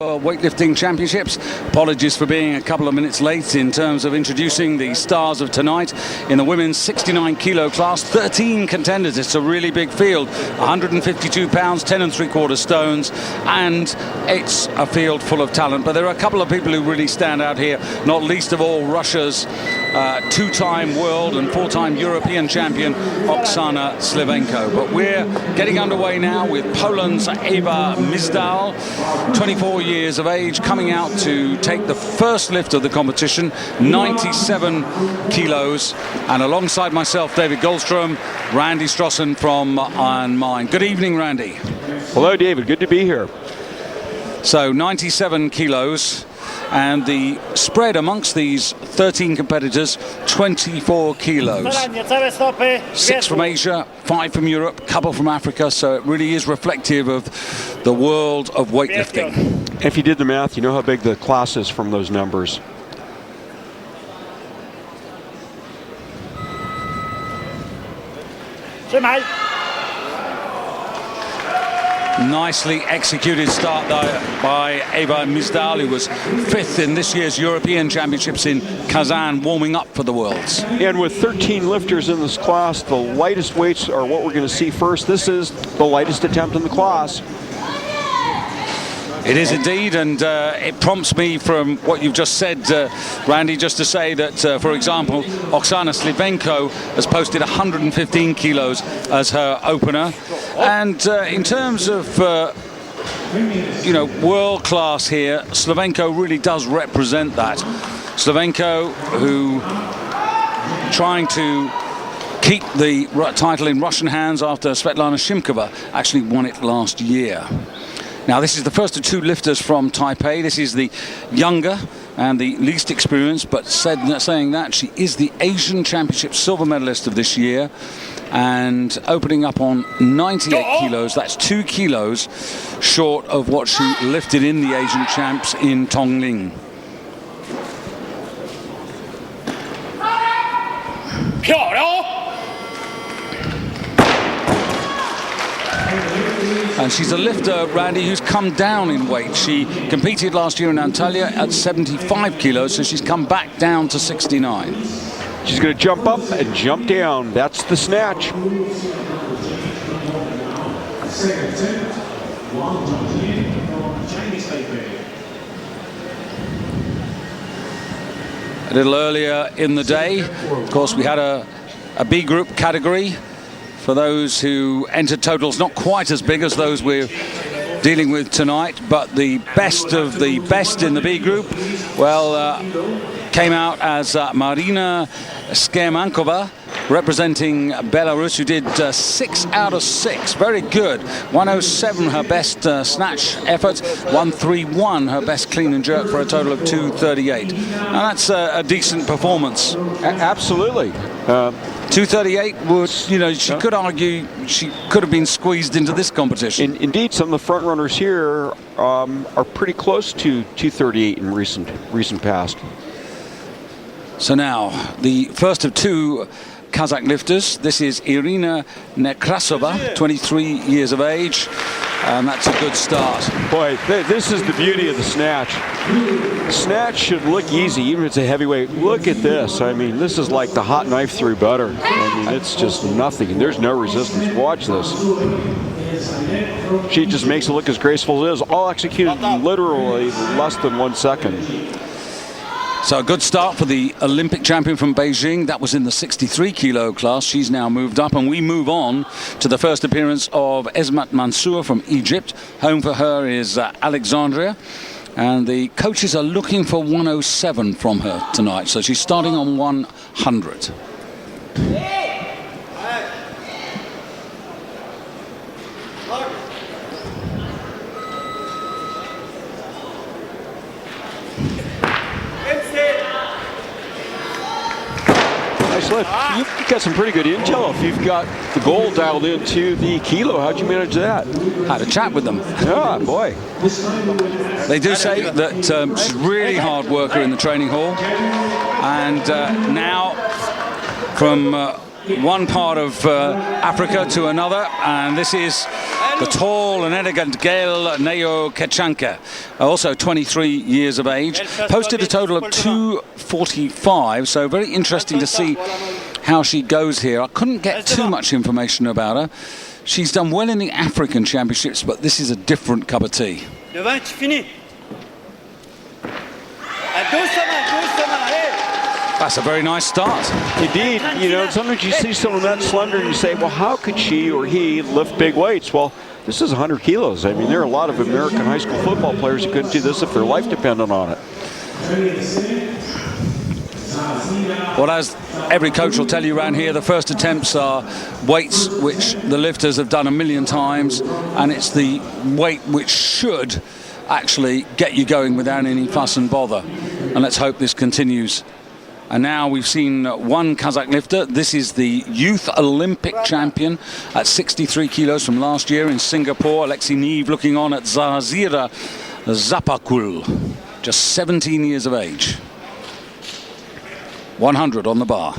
Weightlifting Championships. Apologies for being a couple of minutes late in terms of introducing the stars of tonight. In the women's 69 kilo class, 13 contenders. It's a really big field. 152 pounds, 10 3/4 stones, and it's a field full of talent. But there are a couple of people who really stand out here, not least of all Russia's two-time world and four-time European champion Oksana Slivenko. But we're getting underway now with Poland's Ewa Mizdal, 24 years of age, coming out to take the first lift of the competition, 97 kilos, and alongside myself, David Goldstrom, Randy Strossen from Iron Mind. Good evening, Randy. Hello, David. Good to be here. So 97 kilos, and the spread amongst these 13 competitors, 24 kilos. 6 from Asia, 5 from Europe, couple from Africa, so it really is reflective of the world of weightlifting. If you did the math, you know how big the class is from those numbers. Nicely executed start though by Ewa Mizdal, who was 5th in this year's European Championships in Kazan, warming up for the Worlds. And with 13 lifters in this class, the lightest weights are what we're going to see first. This is the lightest attempt in the class. It is indeed, and it prompts me from what you've just said, Randy, just to say that, for example, Oksana Slivenko has posted 115 kilos as her opener. And in terms of, world class here, Slivenko really does represent that. Slivenko, who trying to keep the title in Russian hands after Svetlana Shimkova actually won it last year. Now, this is the first of 2 lifters from Taipei. This is the younger and the least experienced, but saying that, she is the Asian Championship silver medalist of this year, and opening up on 98 kilos. That's 2 kilos short of what she lifted in the Asian Champs in Tongling. And she's a lifter, Randy, who's come down in weight. She competed last year in Antalya at 75 kilos, so she's come back down to 69. She's going to jump up and jump down. That's the snatch. A little earlier in the day, of course, we had a B group category for those who entered totals not quite as big as those we're dealing with tonight, but the best of the best in the B group, well, came out as Marina Skermankova, representing Belarus, who did 6 out of 6. Very good. 107 her best snatch effort, 131 her best clean and jerk, for a total of 238. Now that's a decent performance. Absolutely. 238 would, she could argue she could have been squeezed into this competition. Indeed, some of the front runners here are pretty close to 238 in recent past. So now, the first of 2 Kazakh lifters. This is Irina Nekrasova, 23 years of age, and that's a good start. Boy, this is the beauty of the snatch. Snatch should look easy, even if it's a heavyweight. Look at this. I mean, this is like the hot knife through butter. I mean, it's just nothing. There's no resistance. Watch this. She just makes it look as graceful as it is, all executed in literally less than 1 second. So a good start for the Olympic champion from Beijing. That was in the 63 kilo class. She's now moved up, and we move on to the first appearance of Esmat Mansour from Egypt. Home for her is Alexandria, and the coaches are looking for 107 from her tonight. So she's starting on 100. You've got some pretty good intel if you've got the goal dialed into the kilo. How'd you manage that? Had a chat with them. Yeah, boy. They do say that she's a really hard worker in the training hall. And now from one part of Africa to another, and this is the tall and elegant Gail Neo-Kechanka, also 23 years of age, posted a total of 2:45, so very interesting to see how she goes here. I couldn't get too much information about her. She's done well in the African Championships, but this is a different cup of tea. That's a very nice start. Indeed, you know, sometimes you see someone that slender and you say, well, how could she or he lift big weights? Well, this is 100 kilos. I mean, there are a lot of American high school football players who couldn't do this if their life depended on it. Well, as every coach will tell you around here, the first attempts are weights which the lifters have done a million times, and it's the weight which should actually get you going without any fuss and bother. And let's hope this continues. And now we've seen one Kazakh lifter. This is the youth Olympic champion at 63 kilos from last year in Singapore. Alexei Neve looking on at Zahazira Zapakul, just 17 years of age. 100 on the bar.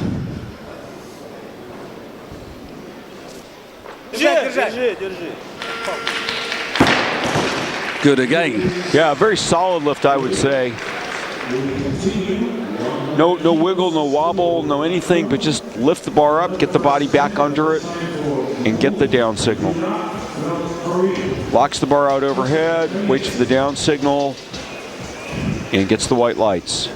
Good again. Yeah, a very solid lift, I would say. No wiggle, no wobble, no anything, but just lift the bar up, get the body back under it, and get the down signal. Locks the bar out overhead, waits for the down signal, and gets the white lights.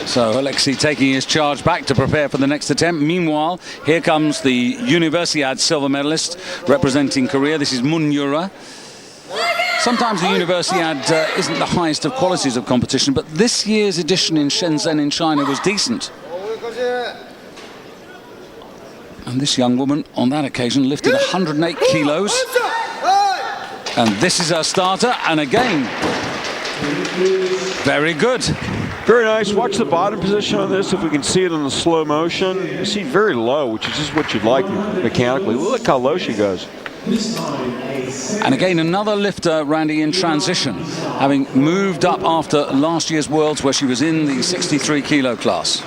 So Alexei taking his charge back to prepare for the next attempt. Meanwhile, here comes the Universiade silver medalist representing Korea. This is Moon Yura. Sometimes the Universiade isn't the highest of qualities of competition, but this year's edition in Shenzhen in China was decent. And this young woman on that occasion lifted 108 kilos. And this is her starter, and again, very good. Very nice. Watch the bottom position on this, if we can see it in the slow motion. You see very low, which is just what you'd like mechanically. Look how low she goes. And again, another lifter, Randy, in transition, having moved up after last year's Worlds where she was in the 63 kilo class.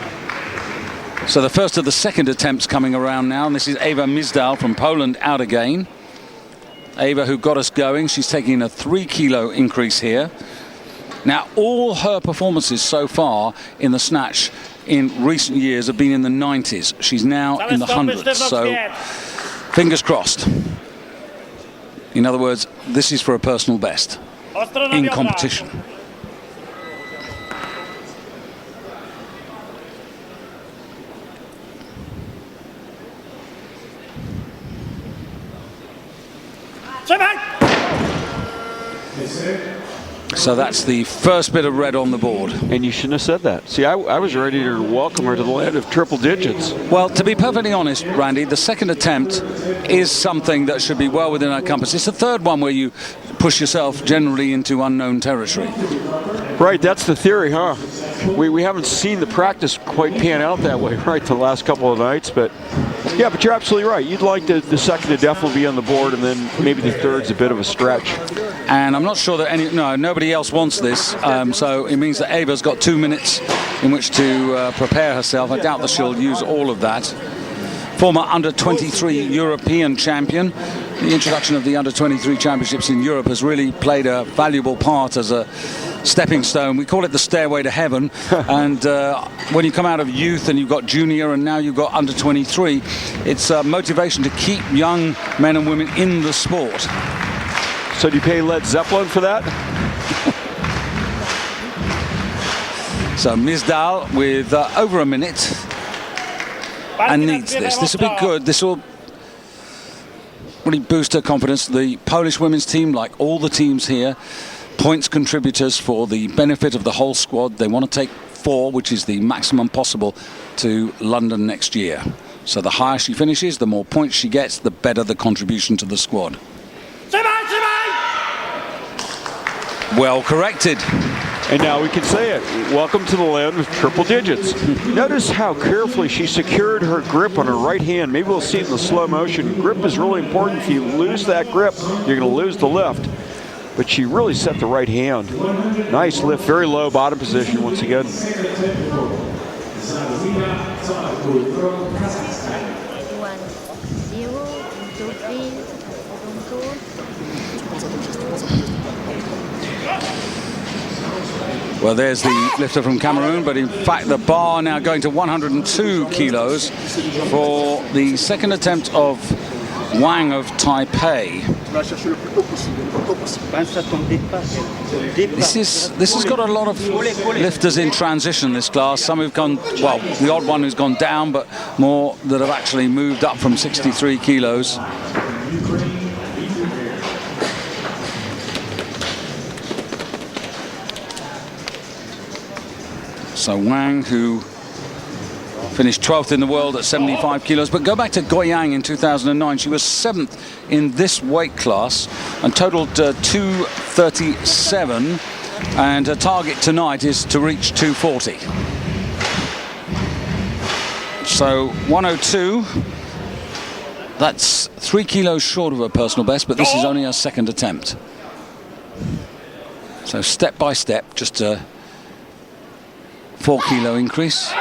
So the first of the second attempts coming around now, and this is Eva Mizdal from Poland out again. Eva, who got us going, she's taking a 3 kilo increase here. Now, all her performances so far in the snatch in recent years have been in the 90s. She's now in the hundreds, so fingers crossed. In other words, this is for a personal best in competition. So that's the first bit of red on the board. And you shouldn't have said that. See, I was ready to welcome her to the land of triple digits. Well, to be perfectly honest, Randy, the second attempt is something that should be well within our compass. It's the third one where you push yourself generally into unknown territory. Right, that's the theory, huh? We haven't seen the practice quite pan out that way, right, the last couple of nights, but yeah, but you're absolutely right. You'd like the second to definitely be on the board, and then maybe the third's a bit of a stretch. And I'm not sure that nobody else wants this, so it means that Ava's got 2 minutes in which to prepare herself. I doubt that she'll use all of that. Former under-23 European champion. The introduction of the under-23 championships in Europe has really played a valuable part as a stepping stone. We call it the stairway to heaven. And when you come out of youth and you've got junior and now you've got under-23, it's a motivation to keep young men and women in the sport. So do you pay Led Zeppelin for that? So Mizdal with over a minute and needs this. This will be good. This will really boost her confidence. The Polish women's team, like all the teams here, points contributors for the benefit of the whole squad. They want to take 4, which is the maximum possible, to London next year. So the higher she finishes, the more points she gets, the better the contribution to the squad. Well corrected. And now we can say it. Welcome to the land of triple digits. Notice how carefully she secured her grip on her right hand. Maybe we'll see it in the slow motion. Grip is really important. If you lose that grip, you're going to lose the lift. But she really set the right hand. Nice lift, very low bottom position once again. 1-0. Well, there's the lifter from Cameroon, but in fact the bar now going to 102 kilos for the second attempt of Wang of Taipei. This has got a lot of lifters in transition, this class. Some who've gone, well, the odd one who's gone down, but more that have actually moved up from 63 kilos. So Wang, who finished 12th in the world at 75 kilos. But go back to Goyang in 2009. She was 7th in this weight class and totaled 237. And her target tonight is to reach 240. So 102. That's 3 kilos short of her personal best, but this is only her second attempt. So step by step, just a 4 kilo increase.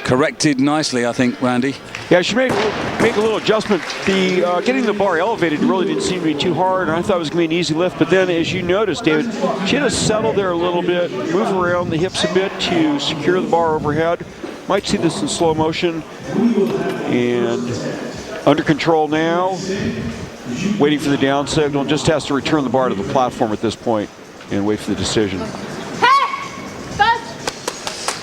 Corrected nicely, I think, Randy. Yeah, she made a little adjustment. The getting the bar elevated really didn't seem to be too hard, and I thought it was going to be an easy lift. But then, as you noticed, David, she had to settle there a little bit, move around the hips a bit to secure the bar overhead. Might see this in slow motion. And under control now, waiting for the down signal. Just has to return the bar to the platform at this point and wait for the decision.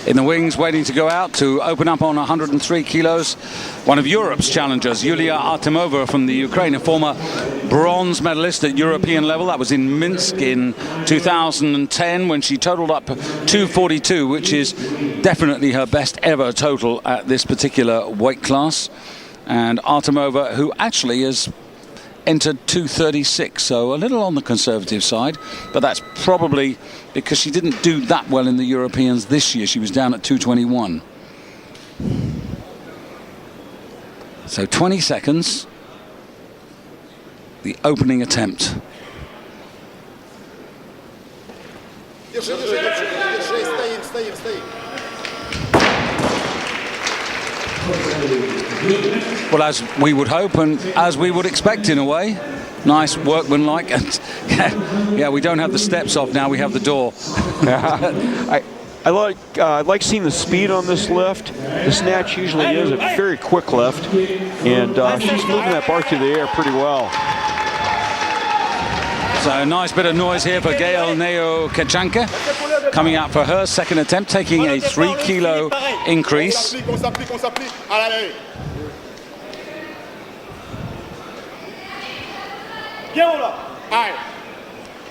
In the wings, waiting to go out to open up on 103 kilos. One of Europe's challengers, Yulia Artemova from the Ukraine, a former bronze medalist at European level. That was in Minsk in 2010 when she totaled up 242, which is definitely her best ever total at this particular weight class. And Artemova, who actually has entered 236, so a little on the conservative side, but that's probably because she didn't do that well in the Europeans this year. She was down at 221. So 20 seconds, the opening attempt. Well, as we would hope and as we would expect in a way. Nice workmanlike. And yeah, we don't have the steps off now, we have the door. I like seeing the speed on this lift. The snatch usually is a very quick lift, and she's moving that bar through the air pretty well. So a nice bit of noise here for Gail Neo-Kachanka, coming out for her second attempt, taking a 3 kilo increase.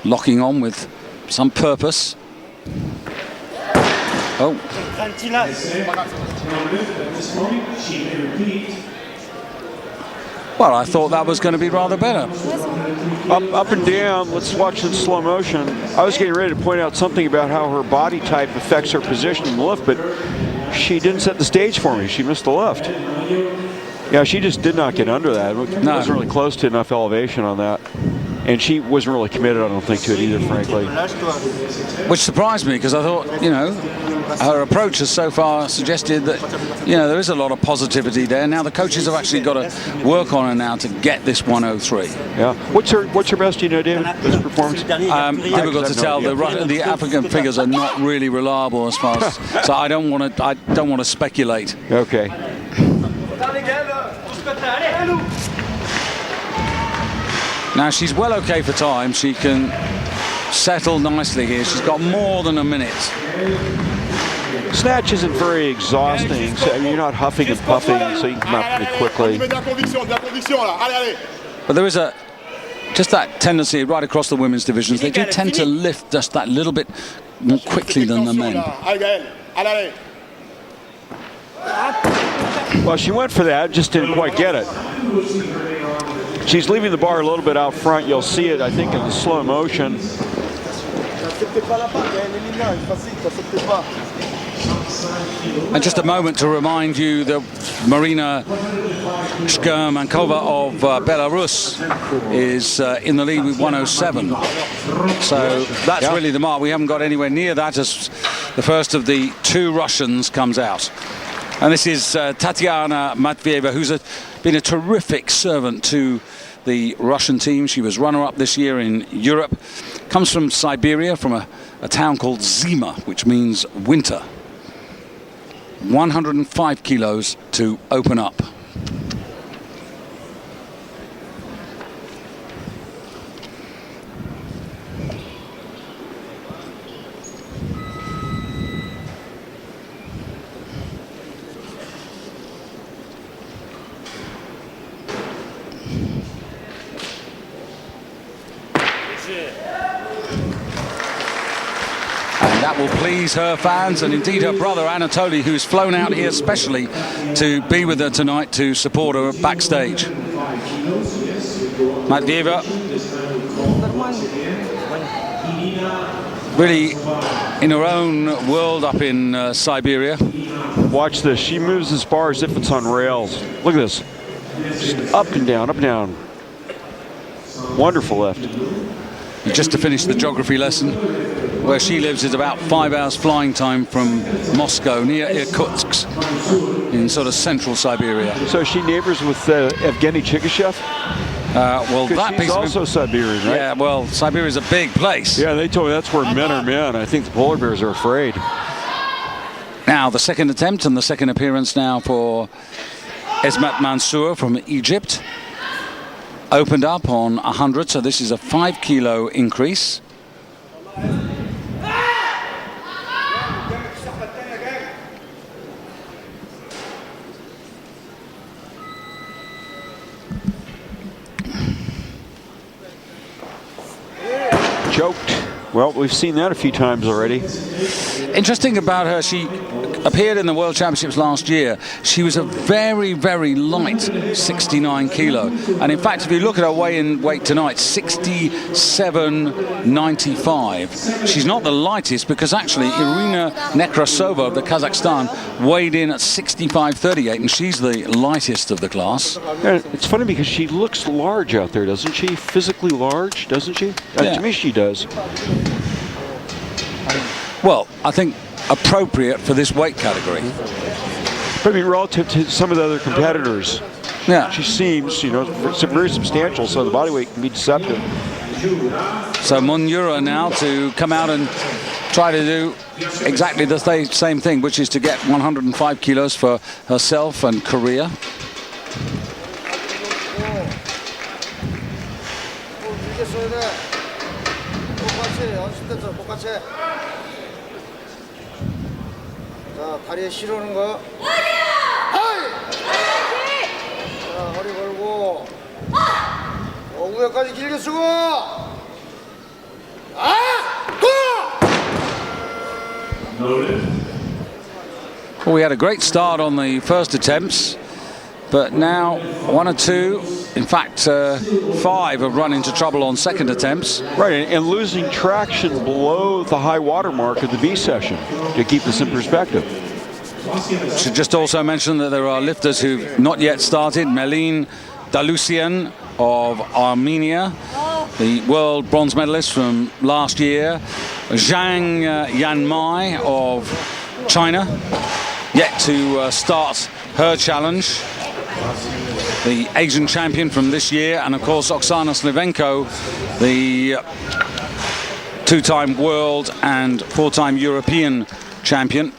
Locking on with some purpose. Oh. Well, I thought that was going to be rather better. Up and down, let's watch in slow motion. I was getting ready to point out something about how her body type affects her position in the lift, but she didn't set the stage for me. She missed the lift. Yeah, she just did not get under that. It wasn't really close to enough elevation on that. And she wasn't really committed, I don't think, to it either, frankly. Which surprised me, because I thought, you know, her approach has so far suggested that, you know, there is a lot of positivity there. Now the coaches have actually got to work on her now to get this 103. Yeah. What's her best, you know, David, this performance? Difficult to tell. The African figures are not really reliable as far as, so I don't want to speculate. Okay. Now she's well okay for time. She can settle nicely here. She's got more than a minute. Snatch isn't very exhausting, so I mean, you're not huffing and puffing, so you can come out pretty quickly. But there is just that tendency right across the women's divisions. They do tend to lift just that little bit more quickly than the men. Well, she went for that, just didn't quite get it. She's leaving the bar a little bit out front. You'll see it, I think, in the slow motion. And just a moment to remind you that Marina Shkermankova of Belarus is in the lead with 107. So that's really the mark. We haven't got anywhere near that as the first of the two Russians comes out. And this is Tatiana Matveeva, who's been a terrific servant to the Russian team. She was runner-up this year in Europe. Comes from Siberia, from a town called Zima, which means winter. 105 kilos to open up. And that will please her fans and indeed her brother Anatoly, who's flown out here specially to be with her tonight to support her backstage. Matveeva really in her own world up in Siberia. Watch this. She moves this bar as if it's on rails. Look at this. Just up and down, up and down. Wonderful lift. Just to finish the geography lesson, where she lives is about 5 hours flying time from Moscow, near Irkutsk, in sort of central Siberia. So she neighbors with Evgeny Chikashev? Well, that she's also Siberian, right? Yeah, well, Siberia's a big place. Yeah, they told me that's where men are men. I think the polar bears are afraid. Now, the second attempt and the second appearance now for Esmat Mansour from Egypt. Opened up on 100, so this is a 5 kilo increase. Choked. Well, we've seen that a few times already. Interesting about her, she appeared in the World Championships last year. She was a very, very light 69 kilo. And in fact, if you look at her weight tonight, 67.95. She's not the lightest because actually Irina Nekrasova of the Kazakhstan weighed in at 65.38, and she's the lightest of the class. Yeah, it's funny because she looks large out there, doesn't she? Physically large, doesn't she? Yeah. To me, she does. Well, I think appropriate for this weight category. But I mean, relative to some of the other competitors, yeah, she seems, very substantial, so the body weight can be deceptive. So Munura now to come out and try to do exactly the same thing, which is to get 105 kilos for herself and Korea. 다리에 실어오는 거. 자, 허리 걸고. 우회까지 길게 쓰고. Well, we had a great start on the first attempts, but now 1 or 2, in fact 5 have run into trouble on second attempts. Right, and losing traction below the high water mark of the B session, to keep this in perspective. Should just also mention that there are lifters who've not yet started. Melin Dalusian of Armenia, the world bronze medalist from last year. Zhang Yanmai of China, yet to start her challenge. The Asian champion from this year, and of course Oksana Slivenko, the 2-time world and 4-time European champion.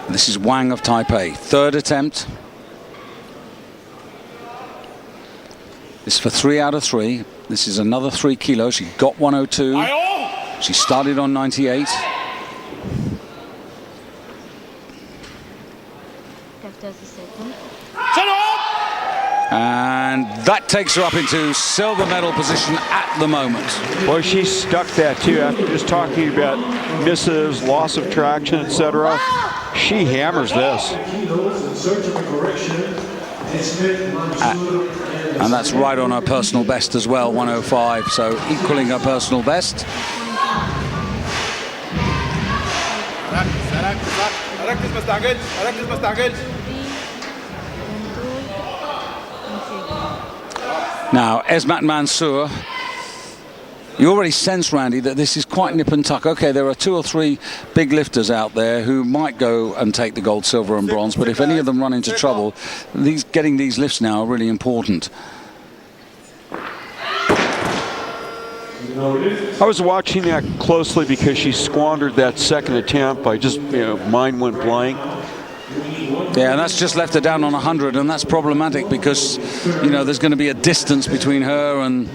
This is Wang of Taipei, third attempt. This is for 3 out of 3. This is another 3 kilos. She got 102. She started on 98. And that takes her up into silver medal position at the moment. Boy, she stuck that too. After just talking about misses, loss of traction, etc., she hammers this. And that's right on her personal best as well, 105. So equaling her personal best. Now, Esmat Mansour You already sense, Randy, that this is quite nip and tuck. Okay, there are 2 or 3 big lifters out there who might go and take the gold, silver and bronze, but if any of them run into trouble, getting these lifts now are really important. I was watching that closely because she squandered that second attempt by just, mind went blank. Yeah, and that's just left her down on 100, and that's problematic because, there's going to be a distance between her and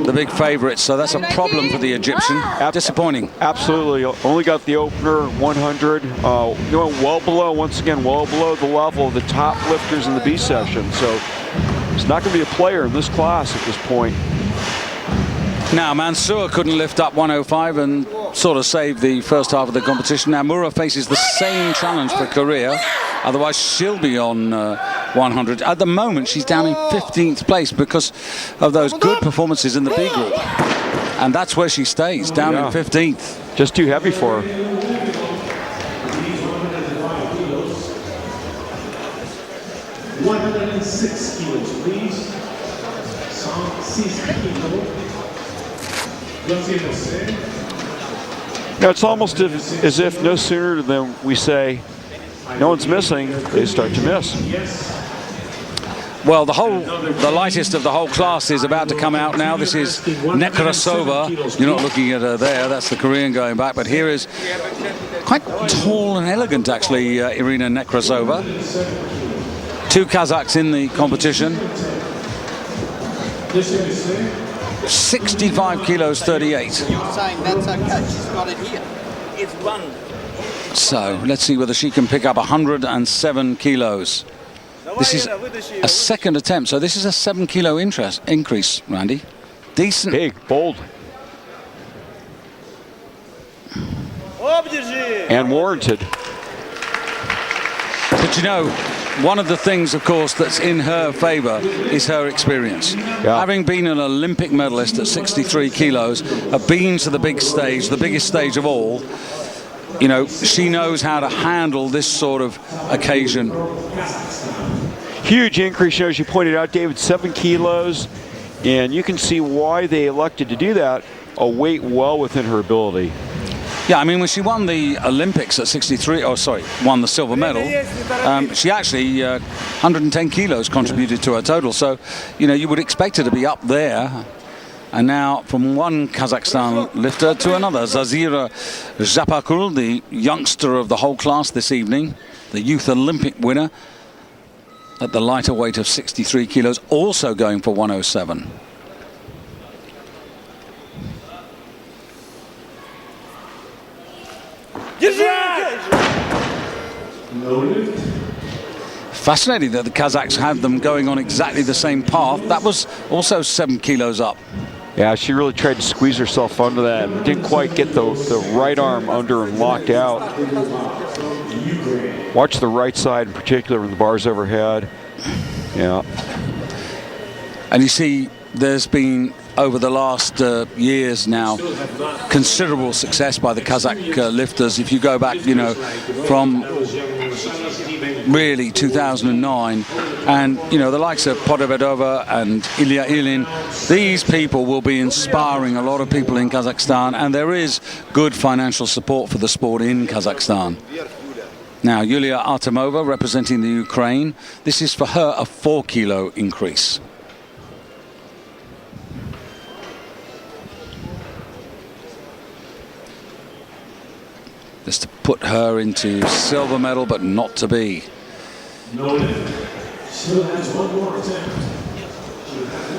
the big favourites, so that's a problem for the Egyptian. Disappointing. Absolutely. Only got the opener 100. Well below, once again, well below the level of the top lifters in the B session. So he's not going to be a player in this class at this point. Now, Mansour couldn't lift up 105 and sort of save the first half of the competition. Now, Mura faces the same challenge for Korea. Otherwise, she'll be on 100. At the moment, she's down in 15th place because of those good performances in the B group. And that's where she stays, down in 15th. Just too heavy for her. $106 kilos, please. Now it's almost as if no sooner than we say no one's missing, they start to miss. Well, the lightest of the whole class is about to come out now. This is Nekrasova. You're not looking at her there. That's the Korean going back. But here is quite tall and elegant, actually, Irina Nekrasova. 2 Kazakhs in the competition. 65 kilos, 38. You're saying that's okay. She's got it here. It's one. So let's see whether she can pick up 107 kilos. This is a second attempt, so this is a 7 kilo increase, Randy. Decent. Big, bold. And warranted. But one of the things, of course, that's in her favor is her experience. Yeah. Having been an Olympic medalist at 63 kilos, been to the big stage, the biggest stage of all, she knows how to handle this sort of occasion. Huge increase, as you pointed out, David, 7 kilos. And you can see why they elected to do that, a weight well within her ability. Yeah, I mean, when she won the Olympics at 63, won the silver medal, she actually 110 kilos contributed to her total. So, you would expect her to be up there. And now from one Kazakhstan lifter to another, Zazira Zapakul, the youngster of the whole class this evening, the Youth Olympic winner at the lighter weight of 63 kilos, also going for 107. Fascinating that the Kazakhs have them going on exactly the same path. That was also 7 kilos up. Yeah, she really tried to squeeze herself under that. Didn't quite get the right arm under and locked out. Watch the right side in particular with the bars overhead. Yeah. And you see there's been, over the last years now, considerable success by the Kazakh lifters. If you go back, from really 2009, and the likes of Podebedova and Ilya Ilin, these people will be inspiring a lot of people in Kazakhstan, and there is good financial support for the sport in Kazakhstan. Now, Yulia Artemova representing the Ukraine. This is for her a 4 kilo increase. Just to put her into silver medal, but not to be.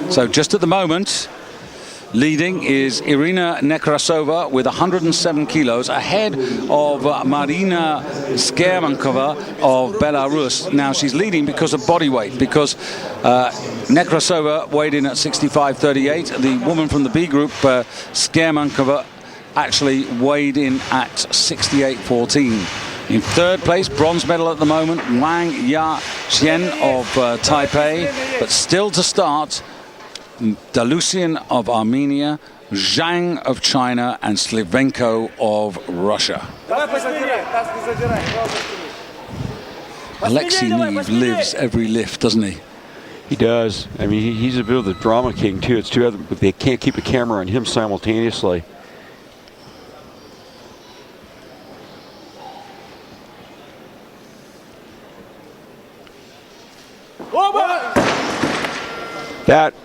So just at the moment, leading is Irina Nekrasova with 107 kilos, ahead of Marina Skermankova of Belarus. Now she's leading because of body weight, because Nekrasova weighed in at 65.38. The woman from the B group, Skermankova, actually weighed in at 68.14. In third place, bronze medal at the moment, Wang Ya-xian of Taipei. But still to start, Dalusian of Armenia, Zhang of China, and Slivenko of Russia. Alexei Neve lives every lift, doesn't he? He does. I mean, he's a bit of the drama king, too. It's too bad they can't keep a camera on him simultaneously.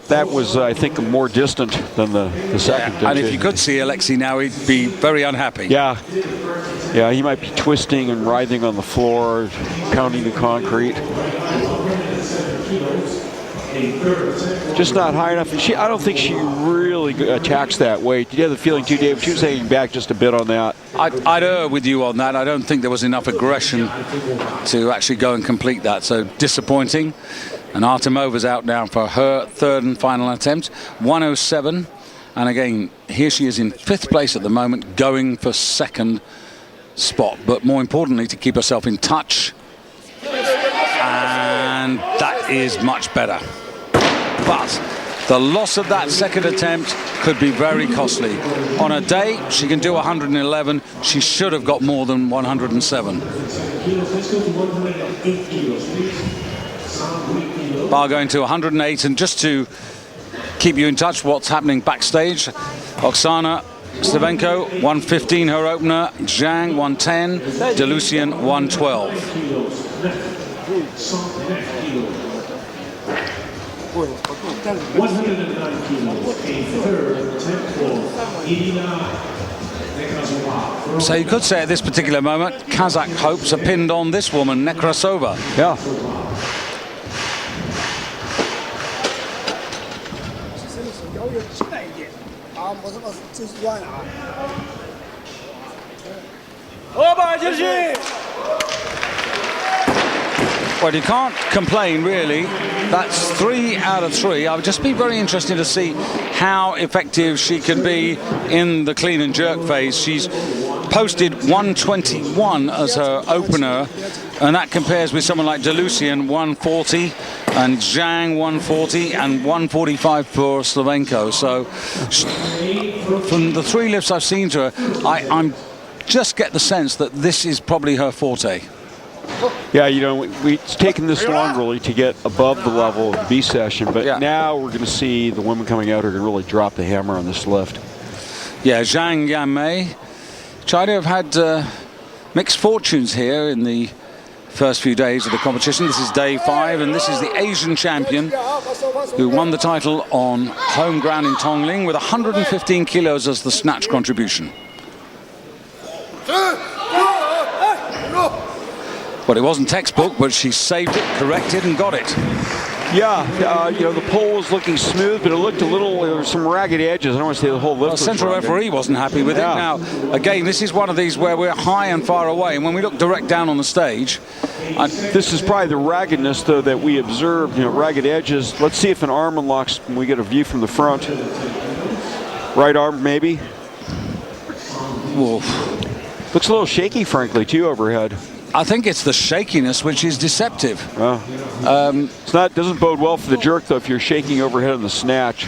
That was, I think, more distant than the second. And if you could see Alexei now, he'd be very unhappy. Yeah, he might be twisting and writhing on the floor, pounding the concrete. Just not high enough. And I don't think she really attacks that weight. You have the feeling too, Dave? She was hanging back just a bit on that. I'd err with you on that. I don't think there was enough aggression to actually go and complete that. So disappointing. And Artemova's out now for her third and final attempt. 107. And again, here she is in 5th place at the moment, going for 2nd spot. But more importantly, to keep herself in touch. And that is much better. But the loss of that 2nd attempt could be very costly. On a day, she can do 111. She should have got more than 107. Bar going to 108. And just to keep you in touch what's happening backstage, Oksana Stevenko, 115 her opener, Zhang 110, Delucian 112. 109 kilos, a third attempt for Irina Nekrasova. So you could say at this particular moment, Kazakh hopes are pinned on this woman, Nekrasova. Yeah. Well, you can't complain, really. That's 3 out of 3. I would just be very interested to see how effective she can be in the clean and jerk phase. She's posted 121 as her opener, and that compares with someone like Delucian, 140, and Zhang, 140, and 145 for Slovenko. So from the 3 lifts I've seen to her, I'm just get the sense that this is probably her forte. Yeah, you know, it's taken this long really to get above the level of the B session, but now we're going to see the women coming out are going to really drop the hammer on this lift. Yeah, Zhang Yanmei. China have had mixed fortunes here in the first few days of the competition. This is day 5, and this is the Asian champion who won the title on home ground in Tongling with 115 kilos as the snatch contribution. Well, it wasn't textbook, but she saved it, corrected, and got it. Yeah, you know, the pole was looking smooth, but it looked a little, there were some ragged edges. I don't want to say the whole lift. Well, the central referee wasn't happy with it. Now, again, this is one of these where we're high and far away, and when we look direct down on the stage... This is probably the raggedness, though, that we observed, you know, ragged edges. Let's see if an arm unlocks when we get a view from the front. Right arm, maybe. Whoa. Looks a little shaky, frankly, too, overhead. I think it's the shakiness which is deceptive. It's not, doesn't bode well for the jerk, though, if you're shaking overhead on the snatch.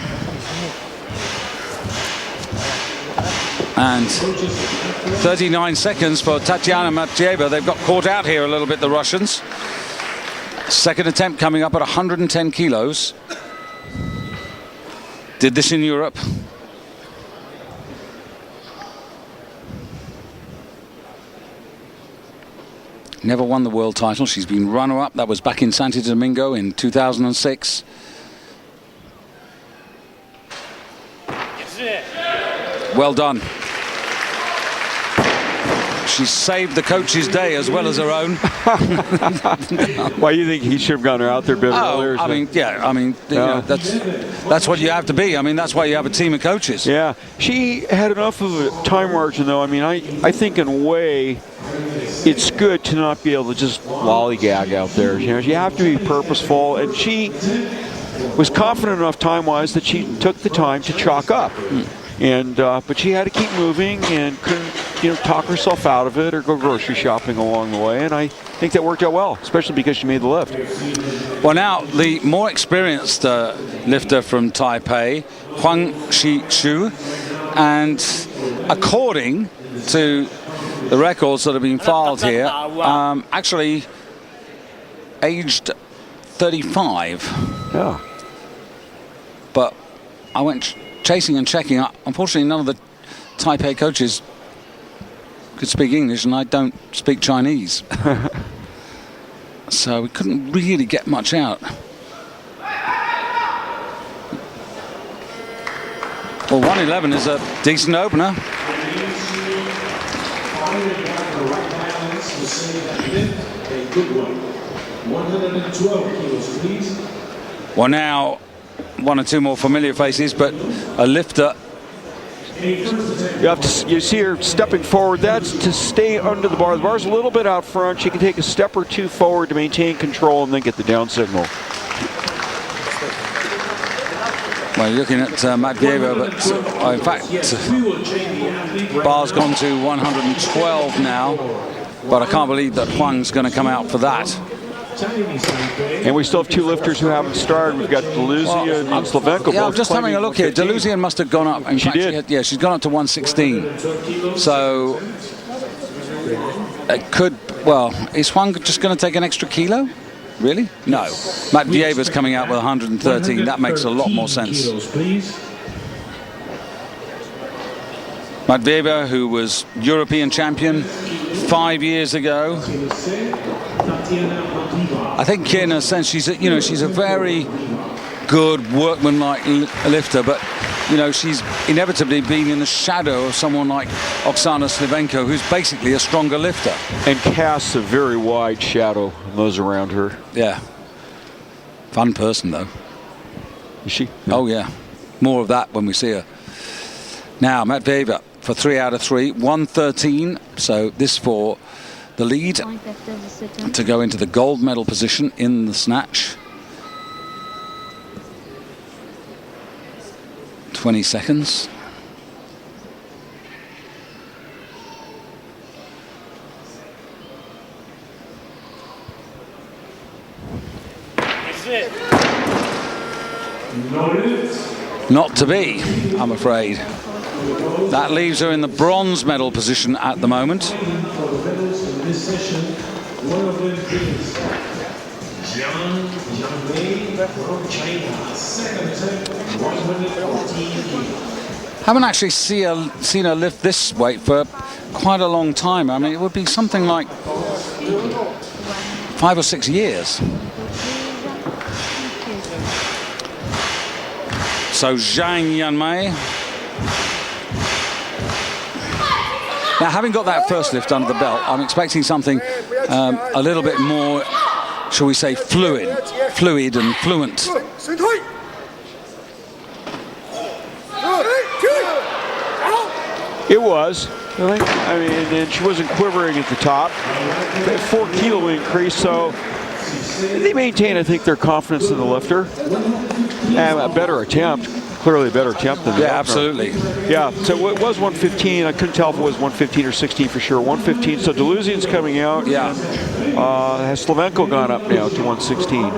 And 39 seconds for Tatiana Matvieva. They've got caught out here a little bit, the Russians. Second attempt coming up at 110 kilos. Did this in Europe. Never won the world title. She's been runner-up. That was back in Santo Domingo in 2006. Well done. She saved the coach's day as well as her own. Why do you think he should have gotten her out there a bit earlier? I mean, you know, that's what you have to be. I mean, that's why you have a team of coaches. Yeah, she had enough of a time margin, though. I mean, I think in a way, it's good to not be able to just lollygag out there. You know, you have to be purposeful, and she was confident enough time-wise that she took the time to chalk up. And but she had to keep moving and couldn't, you know, talk herself out of it or go grocery shopping along the way. And I think that worked out well, especially because she made the lift. Well, now the more experienced lifter from Taipei, Huang Shi-shu, and according to the records that have been filed here, actually aged 35. Yeah. But I went chasing and checking. Unfortunately, none of the Taipei coaches could speak English, and I don't speak Chinese. So we couldn't really get much out. Well, 111 is a decent opener. Well, now one or two more familiar faces, but a lifter. You see her stepping forward. That's to stay under the bar. The bar's a little bit out front. She can take a step or two forward to maintain control and then get the down signal. Well, you're looking at Matvieva, but in fact, bar's gone to 112 now, but I can't believe that Huang's going to come out for that. And we still have two lifters who haven't started. We've got Delusian and Slavenko. Yeah, I'm just having a look here. Delusian must have gone up. In she fact, did. She's gone up to 116. So it could. Well, is Huang just going to take an extra kilo? Really? No. Matvieva's coming out with 113. That makes a lot more sense. Matvieva, who was European champion 5 years ago. I think in a sense she's a very good workman-like lifter, but she's inevitably been in the shadow of someone like Oksana Slivenko, who's basically a stronger lifter. And casts a very wide shadow on those around her. Yeah. Fun person, though. Is she? Oh, yeah. More of that when we see her. Now, Matvieva for 3 out of 3, 113. So this for the lead to go into the gold medal position in the snatch. 20 seconds. Not to be, I'm afraid. That leaves her in the bronze medal position at the moment. Haven't actually seen her lift this weight for quite a long time. I mean, it would be something like 5 or 6 years. So Zhang Yanmei. Now, having got that first lift under the belt, I'm expecting something a little bit more, shall we say, fluid and fluent. It was. I mean, and she wasn't quivering at the top. 4 kilo increase, so they maintain, I think, their confidence in the lifter. And a better attempt. Clearly a better attempt than the Yeah, absolutely. Yeah, so it was 115. I couldn't tell if it was 115 or 16 for sure. 115, so Delusian's coming out. Yeah. Has Slavenko gone up now to 116?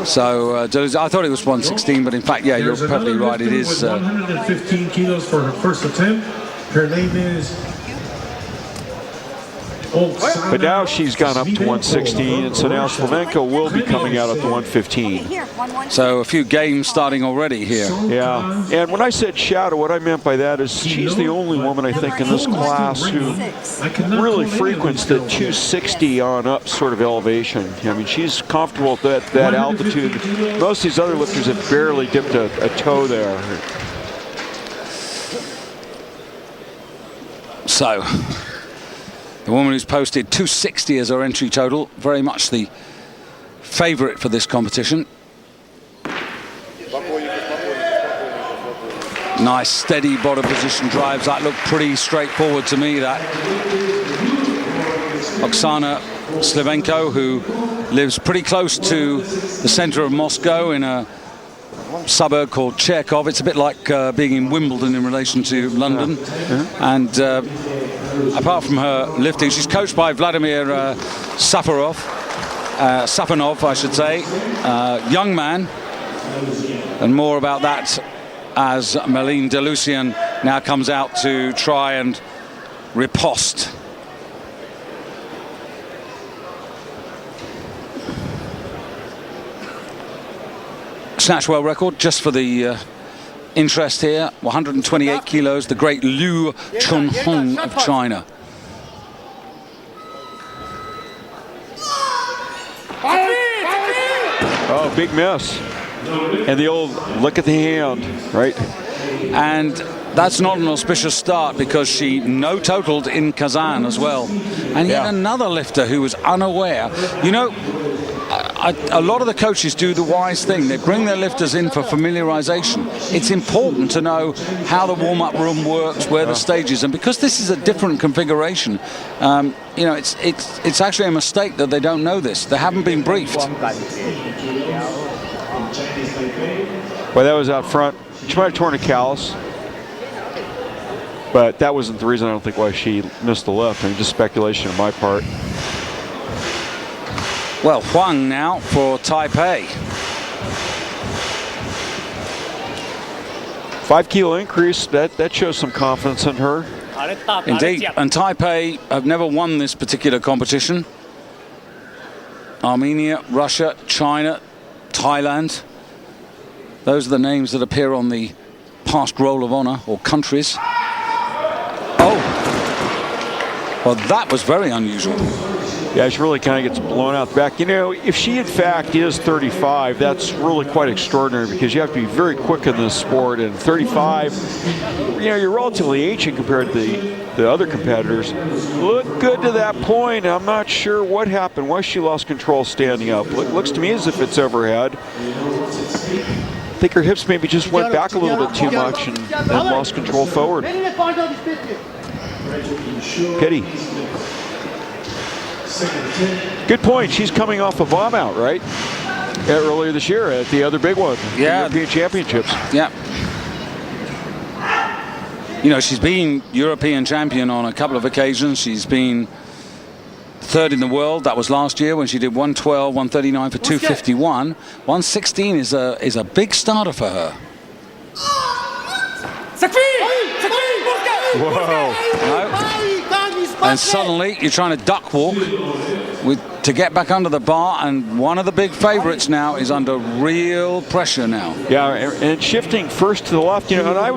So I thought it was 116, but in fact, yeah, you're perfectly right. It is 115 kilos for her first attempt. Her name is. But now she's gone up to 116, and so now Slavenko will be coming out at the 115. So a few games starting already here. Yeah, and when I said shadow, what I meant by that is she's the only woman, I think, in this class who really frequents the 260 on up sort of elevation. I mean, she's comfortable at that altitude. Most of these other lifters have barely dipped a toe there. So the woman who's posted 260 as her entry total, very much the favorite for this competition. Nice steady bottom position drives. That looked pretty straightforward to me, that. Oksana Slivenko, who lives pretty close to the center of Moscow in a suburb called Cherkov. It's a bit like being in Wimbledon in relation to London. And apart from her lifting, she's coached by Vladimir Safanov, I should say, young man. And more about that as Malin Delusian now comes out to try and riposte. Snatch world record, just for the interest here, 128 kilos, the great Liu Chunhong of China. Oh, big miss. And the old look at the hand, right? And that's not an auspicious start because she no-totaled in Kazan as well. And yet another lifter who was unaware. You know, a lot of the coaches do the wise thing. They bring their lifters in for familiarization. It's important to know how the warm-up room works, where the stage is. And because this is a different configuration, you know, it's actually a mistake that they don't know this. They haven't been briefed. Well, that was out front. She might have torn a callus. But that wasn't the reason, I don't think, why she missed the lift. I mean, just speculation on my part. Well, Huang now for Taipei. 5 kilo increase, that shows some confidence in her. Indeed, and Taipei have never won this particular competition. Armenia, Russia, China, Thailand. Those are the names that appear on the past roll of honor, or countries. Oh, well, that was very unusual. Yeah, she really kind of gets blown out the back. You know, if she in fact is 35, that's really quite extraordinary because you have to be very quick in this sport. And 35, you know, you're relatively ancient compared to the other competitors. Looked good to that point. I'm not sure what happened, why she lost control standing up. Looks to me as if it's overhead. I think her hips maybe just went back a little bit too much and lost control forward. Pity. Good point. She's coming off a bomb out, right? Earlier this year at the other big one, the European Championships. Yeah. You know, she's been European champion on a couple of occasions. She's been third in the world. That was last year when she did 112, 139 for 251. 116 is a big starter for her. Whoa. No. And suddenly you're trying to duck walk to get back under the bar, and one of the big favorites now is under real pressure now. Yeah, and shifting first to the left, you know, and I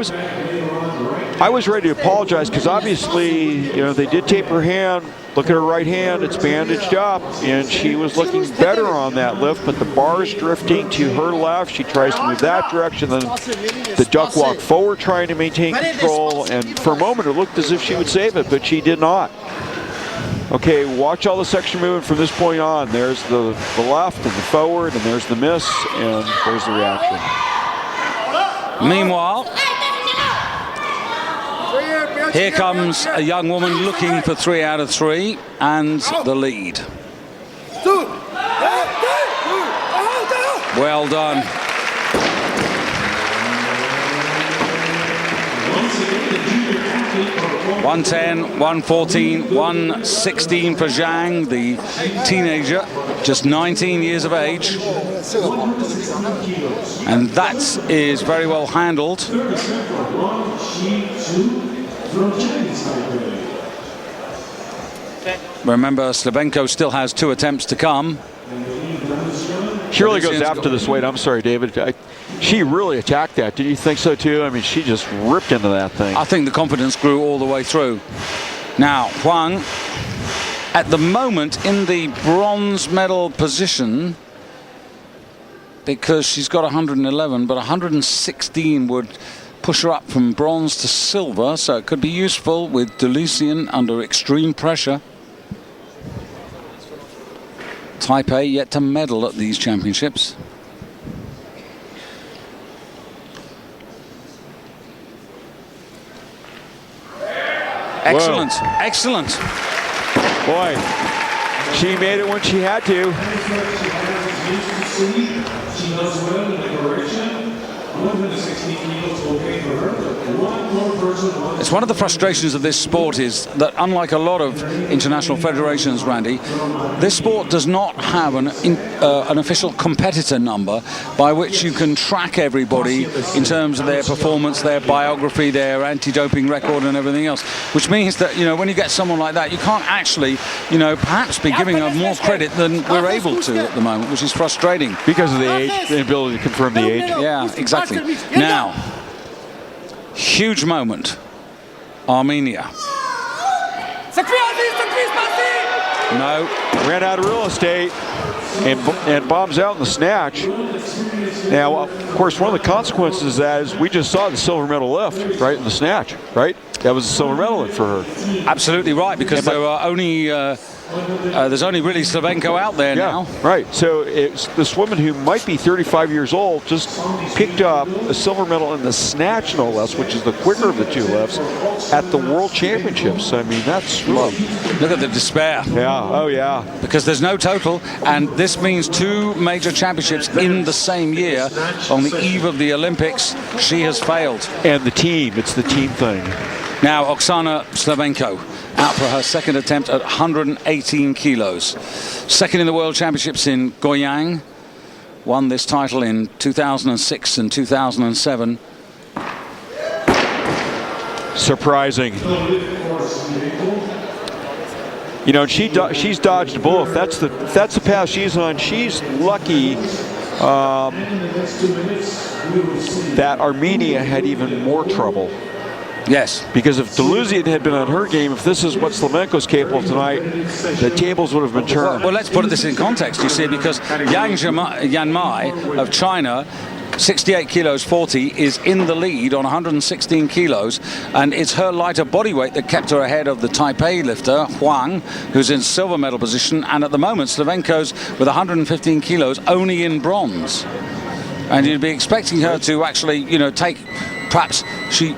was ready to apologize because obviously, you know, they did tape her hand. Look at her right hand, it's bandaged up, and she was looking better on that lift, but the bar is drifting to her left. She tries to move that direction, then the duck walk forward, trying to maintain control, and for a moment it looked as if she would save it, but she did not. Okay, watch all the section moving from this point on. There's the left and the forward, and there's the miss, and there's the reaction. Meanwhile, here comes a young woman looking for 3 out of 3 and the lead. Well done. 110, 114, 116 for Zhang, the teenager, just 19 years of age. And that is very well handled. Remember, Slavenko still has 2 attempts to come. She really goes after this weight. I'm sorry, David. She really attacked that. Did you think so too? I mean, she just ripped into that thing. I think the confidence grew all the way through. Now, Huang, at the moment in the bronze medal position, because she's got 111, but 116 would push her up from bronze to silver, so it could be useful with Deleuzian under extreme pressure. Taipei yet to medal at these championships. Excellent, excellent. Boy, she made it when she had to. She does well in the correction. It's one of the frustrations of this sport is that, unlike a lot of international federations, Randy, this sport does not have an official competitor number by which you can track everybody in terms of their performance, their biography, their anti-doping record and everything else, which means that, when you get someone like that, you can't actually, perhaps be giving her more credit than we're able to at the moment, which is frustrating. Because of the age, the ability to confirm the age. Yeah, exactly. Now, huge moment. Armenia. No. Ran out of real estate and bombs out in the snatch. Now, of course, one of the consequences of that is we just saw the silver medal lift, right, in the snatch, right? That was a silver medal lift for her. Absolutely right, because there are only... there's only really Slavenko out there now. Right. So it's this woman who might be 35 years old just picked up a silver medal in the snatch, no less, which is the quicker of the two lifts, at the World Championships. I mean, that's really... Look at the despair. Yeah. Oh, yeah. Because there's no total, and this means two major championships in the same year. On the eve of the Olympics, she has failed. And the team. It's the team thing. Now, Oksana Slavenko out for her second attempt at 118 kilos. Second in the World Championships in Goyang. Won this title in 2006 and 2007. Surprising. She's dodged a bullet. That's the path she's on. She's lucky that Armenia had even more trouble. Yes. Because if Delusian had been on her game, if this is what Slavenko's capable of tonight, the tables would have been turned. Well, let's put this in context, you see, because Yang Yanmai of China, 68 kilos 40, is in the lead on 116 kilos, and it's her lighter body weight that kept her ahead of the Taipei lifter, Huang, who's in silver medal position, and at the moment, Slavenko's with 115 kilos only in bronze. And you'd be expecting her to actually, take... Perhaps she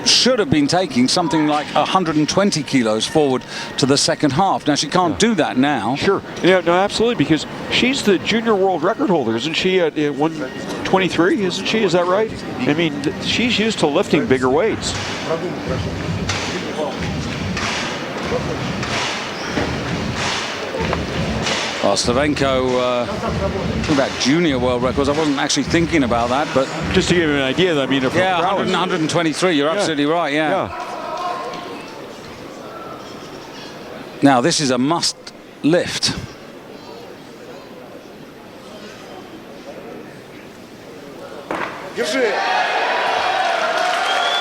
should have been taking something like 120 kilos forward to the second half. Now, she can't do that now. Sure. Yeah, no, absolutely, because she's the junior world record holder, isn't she, at 123, isn't she? Is that right? I mean, she's used to lifting bigger weights. Well, Slavenko, talking about junior world records, I wasn't actually thinking about that, but... Just to give you an idea, I mean... 123, you're absolutely right, yeah. Now, this is a must lift.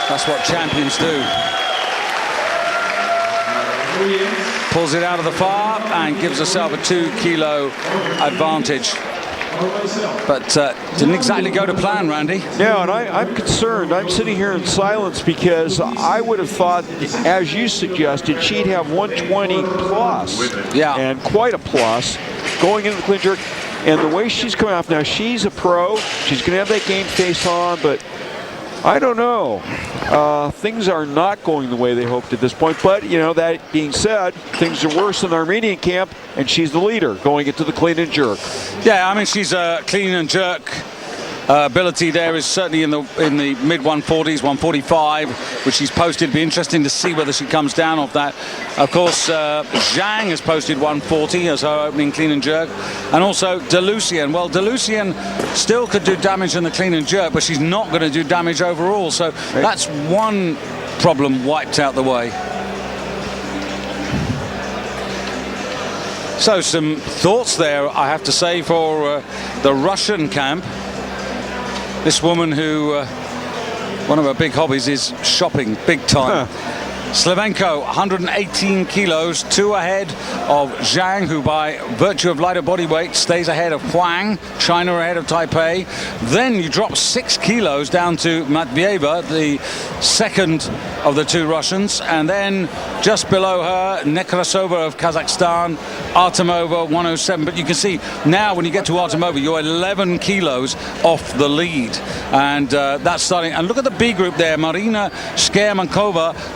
That's what champions do. Pulls it out of the far and gives herself a 2-kilo advantage. But didn't exactly go to plan, Randy. Yeah, and I'm concerned. I'm sitting here in silence because I would have thought, as you suggested, she'd have 120 plus. Yeah. And quite a plus going into the clean jerk. And the way she's coming off now, she's a pro. She's going to have that game face on, but I don't know. Things are not going the way they hoped at this point. But, that being said, things are worse in the Armenian camp, and she's the leader going into the clean and jerk. Yeah, I mean, she's a clean and jerk. Ability there is certainly in the mid 140s, 145, which she's posted. It'd be interesting to see whether she comes down off that. Of course, Zhang has posted 140 as her opening clean and jerk, and also Delusian. Well, Delusian still could do damage in the clean and jerk, but she's not going to do damage overall. So that's one problem wiped out the way. So some thoughts there, I have to say, for the Russian camp. This woman who, one of her big hobbies is shopping, big time. Slavenko, 118 kilos, 2 ahead of Zhang, who by virtue of lighter body weight stays ahead of Huang, China ahead of Taipei. Then you drop 6 kilos down to Matvieva, the second of the two Russians, and then just below her, Nekrasova of Kazakhstan, Artemova 107. But you can see now when you get to Artemova, you're 11 kilos off the lead, and that's starting. And look at the B group there: Marina Shkermankova,